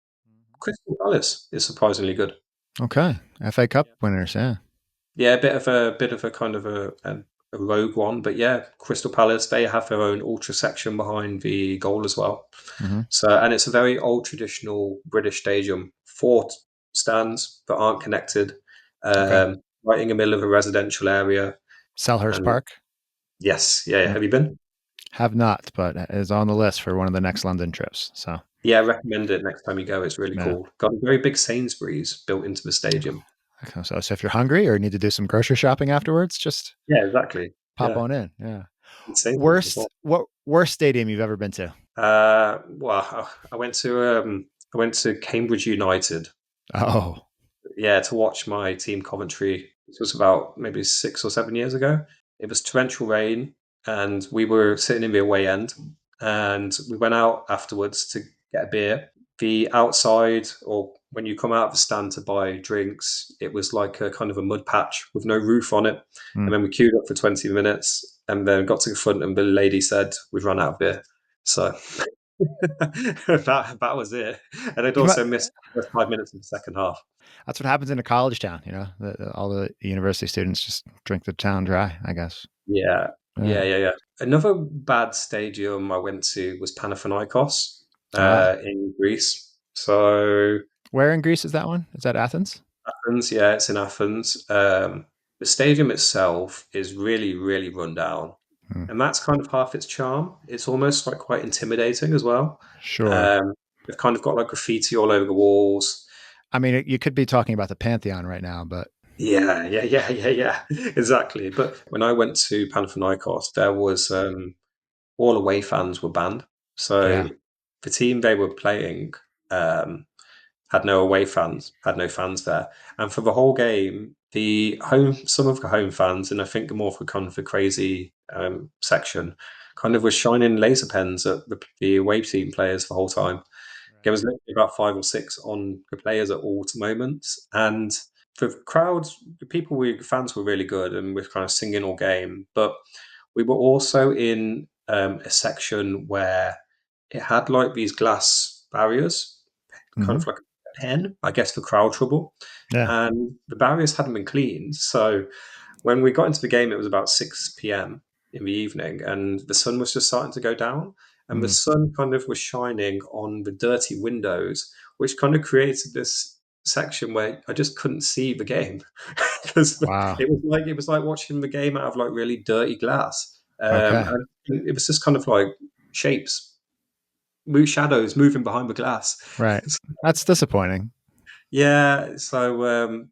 Crystal Palace is surprisingly good. Okay. FA Cup winners. Yeah. Yeah, a bit of a kind of a a rogue one, but yeah, Crystal Palace, they have their own ultra section behind the goal as well. Mm-hmm. So, and it's a very old traditional British stadium, four stands that aren't connected, Okay. right in the middle of a residential area. Selhurst And Park. yes, yeah. Mm. Have you been? Have not, but is on the list for one of the next London trips. So Yeah, recommend it next time you go. It's really yeah. cool. Got a very big Sainsbury's built into the stadium. Okay, so if you're hungry or need to do some grocery shopping afterwards, just Yeah, exactly. pop Yeah, on in. Yeah. it's Sainsbury's as well. What worst stadium you've ever been to? Well, I went to Cambridge United. Oh. Yeah, to watch my team Coventry. This was about maybe 6 or 7 years ago. It was torrential rain, and we were sitting in the away end, and we went out afterwards to get a beer. The outside, or when you come out of the stand to buy drinks, it was like a kind of a mud patch with no roof on it. Hmm. And then we queued up for 20 minutes, and then got to the front, and the lady said we've run out of beer. So that was it. And I'd You might, also missed the first 5 minutes of the second half. that's what happens in a college town, you know. All the university students just drink the town dry, I guess. Yeah, Yeah. yeah. Another bad stadium I went to was Panathinaikos Ah. in Greece. So Where in Greece is that one? Is that Athens? Athens, yeah, it's in Athens. The stadium itself is really, really run down, Hmm. and that's kind of half its charm. It's almost like quite intimidating as well. Sure. Um, they've kind of got like graffiti all over the walls. I mean, you could be talking about the Pantheon right now, but Yeah. Exactly. But when I went to Panathinaikos, there was all away fans were banned. So yeah. the team they were playing um, had no away fans, had no fans there, and for the whole game, some of the home fans, and I think more for kind of the crazy section, kind of was shining laser pens at the away team players the whole time. There was literally about 5 or 6 on the players at all moments, and the crowd, fans were really good, and we were kind of singing all game. But we were also in a section where it had like these glass barriers, kind Hmm. of like a pen, I guess, for crowd trouble, Yeah. and the barriers hadn't been cleaned. So when we got into the game, it was about 6 p.m. in the evening, and the sun was just starting to go down. And the Mm. sun kind of was shining on the dirty windows, which kind of created this section where I just couldn't see the game because Wow. it was like watching the game out of like really dirty glass. Okay. And it was just kind of like shapes, shadows moving behind the glass. Right. That's disappointing. Yeah, so Okay.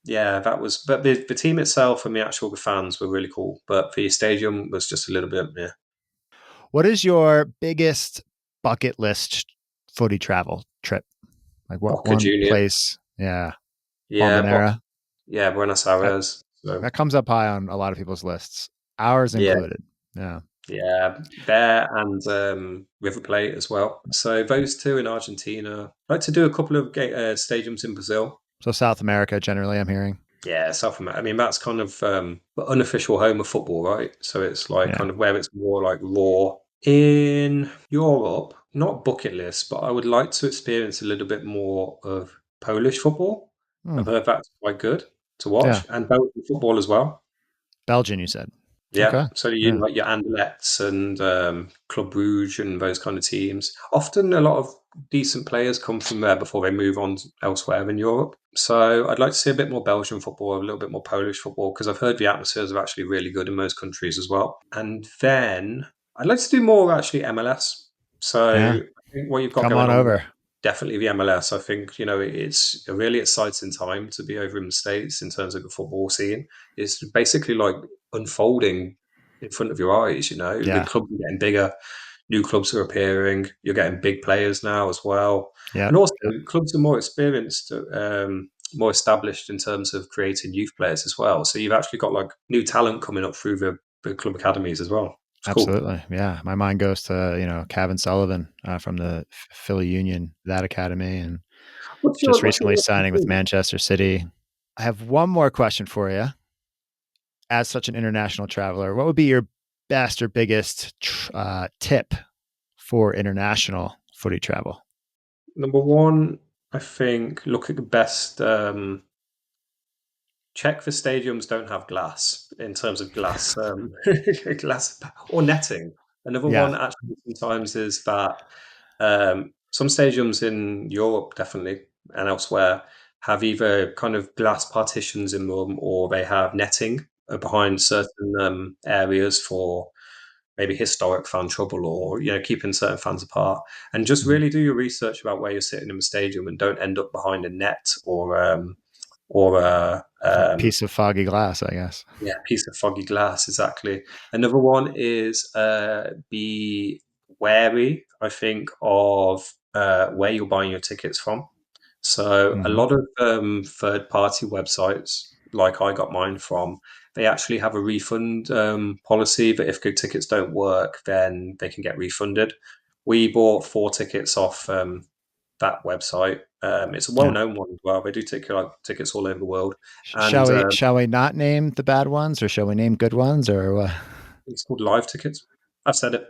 that was. But the team itself and the actual fans were really cool. But the stadium was just a little bit, yeah. What is your biggest bucket list footy travel trip? Like what Boca one Junior, place? Yeah. yeah, Bombonera. yeah, Buenos That, Aires. So that comes up high on a lot of people's lists, ours yeah, included. Yeah. yeah, there and River Plate as well. So those two in Argentina. I'd like to do a couple of stadiums in Brazil. So South America, generally, I'm hearing. Yeah, South America. I mean, that's kind of the unofficial home of football, right? So it's like Yeah. kind of where it's more like raw. In Europe, not bucket list, but I would like to experience a little bit more of Polish football. Hmm. I've heard that's quite good to Yeah. watch, and Belgian football as well. Belgian, you said. Yeah, Okay. so you Yeah. like your Anderlechts and Club Brugge and those kind of teams. Often, a lot of decent players come from there before they move on elsewhere in Europe. So, I'd like to see a bit more Belgian football, a little bit more Polish football, because I've heard the atmospheres are actually really good in those countries as well. And then I'd like to do more actually MLS. Yeah. So, I think what you've got Come going on on there, over. definitely the MLS. I think it's a really exciting time to be over in the States in terms of the football scene. It's basically like unfolding in front of your eyes. The Yeah. clubs are getting bigger, new clubs are appearing. You're getting big players now as well, Yep. and also Yep. clubs are more experienced, more established in terms of creating youth players as well. So you've actually got like new talent coming up through the club academies as well. It's cool. Absolutely. Yeah. My mind goes to, Kevin Sullivan from the Philly Union, that academy, and just What's recently your signing with Manchester City. I have one more question for you. As such an international traveler, what would be your best or biggest tip for international footy travel? number one? I think look at the best check the stadiums don't have glass in terms of glass, glass or netting. Another Yeah. one actually sometimes is that some stadiums in Europe definitely and elsewhere have either kind of glass partitions in them or they have netting behind certain areas for maybe historic fan trouble or keeping certain fans apart. And just Mhm. really do your research about where you're sitting in the stadium and don't end up behind a net or a Piece of foggy glass, I guess. piece of foggy glass. Exactly. Another one is be wary, I think, of where you're buying your tickets from. So a Mhm. lot of third-party websites, like I got mine from, they actually have a refund policy that if good tickets don't work, then they can get refunded. We bought 4 tickets off that website. It's a Yeah. well-known one as well. They do tickets all over the world, Shall and we shall we not name the bad ones, or shall we name good ones, or what? it's called live tickets. I've said it.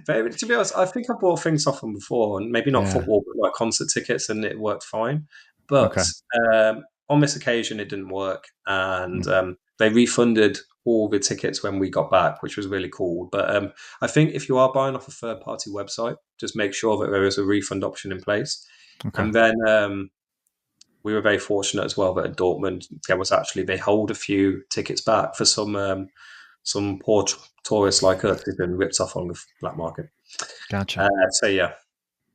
But to be honest, I think I bought things off them before, and maybe not Yeah. football, but like concert tickets, and it worked fine. But Okay. on this occasion, it didn't work, and Mm. they refunded all the tickets when we got back, which was really cool. But I think if you are buying off a third-party website, just make sure that there is a refund option in place. Okay. And then we were very fortunate as well that at Dortmund there was actually they hold a few tickets back for some poor tourists like us who've been ripped off on the black market. Gotcha. So yeah,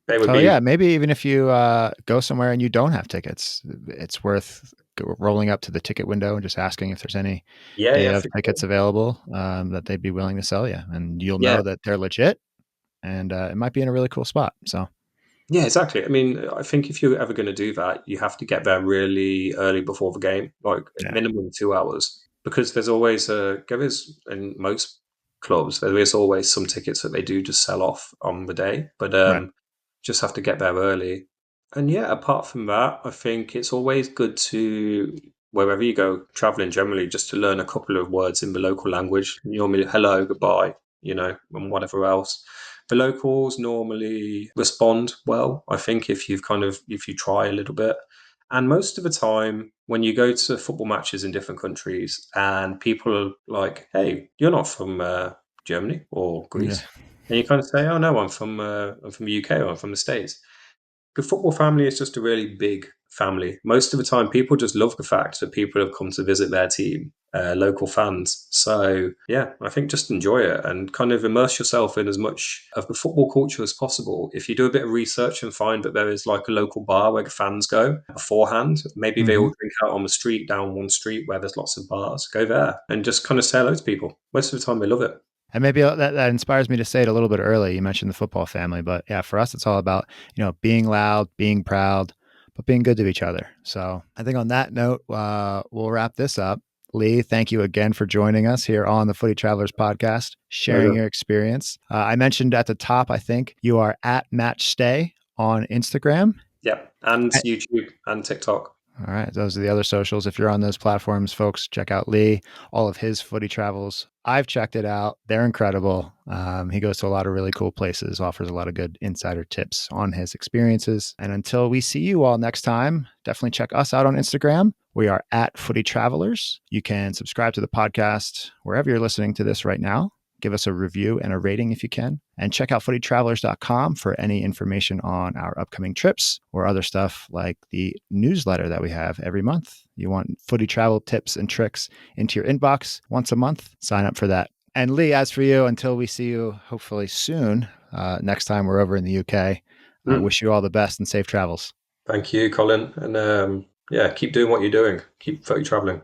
they would So be yeah, maybe even if you go somewhere and you don't have tickets, it's worth rolling up to the ticket window and just asking if there's any day yeah of for sure. tickets available that they'd be willing to sell you, and you'll Yeah. know that they're legit, and it might be in a really cool spot. So Yeah, exactly. I mean, I think if you're ever going to do that, you have to get there really early before the game, like yeah, minimum 2 hours, because there is in most clubs there is always some tickets that they do just sell off on the day, but right. just have to get there early. And yeah, apart from that, I think it's always good to wherever you go traveling generally just to learn a couple of words in the local language. Normally, hello, goodbye, and whatever else the locals normally respond well. I think if if you try a little bit, and most of the time when you go to football matches in different countries, and people are like, "Hey, you're not from Germany or Yeah. Greece," and you kind of say, "Oh no, I'm from the UK or I'm from the States." The football family is just a really big family. Most of the time, people just love the fact that people have come to visit their team, local fans. So, yeah, I think just enjoy it and kind of immerse yourself in as much of the football culture as possible. If you do a bit of research and find that there is like a local bar where the fans go beforehand, maybe they Hmm. all drink out on the street, down one street where there's lots of bars, go there and just kind of say hello to people. Most of the time, they love it. And maybe that inspires me to say it a little bit early. You mentioned the football family, but yeah, for us, it's all about, being loud, being proud, but being good to each other. So I think on that note, we'll wrap this up. Lee, thank you again for joining us here on the Footy Travelers podcast, sharing Pleasure. your experience. I mentioned at the top, I think you are at Matchstay on Instagram. Yeah, and YouTube and TikTok. All right. Those are the other socials. If you're on those platforms, folks, check out Lee, all of his footy travels. I've checked it out. They're incredible. He goes to a lot of really cool places, offers a lot of good insider tips on his experiences. And until we see you all next time, definitely check us out on Instagram. We are at Footy Travelers. You can subscribe to the podcast wherever you're listening to this right now. Give us a review and a rating if you can. And check out footytravelers.com for any information on our upcoming trips or other stuff like the newsletter that we have every month. You want footy travel tips and tricks into your inbox once a month? Sign up for that. And Lee, as for you, until we see you hopefully soon, next time we're over in the UK, I Mm. wish you all the best and safe travels. Thank you, Colin. And yeah, keep doing what you're doing. Keep traveling.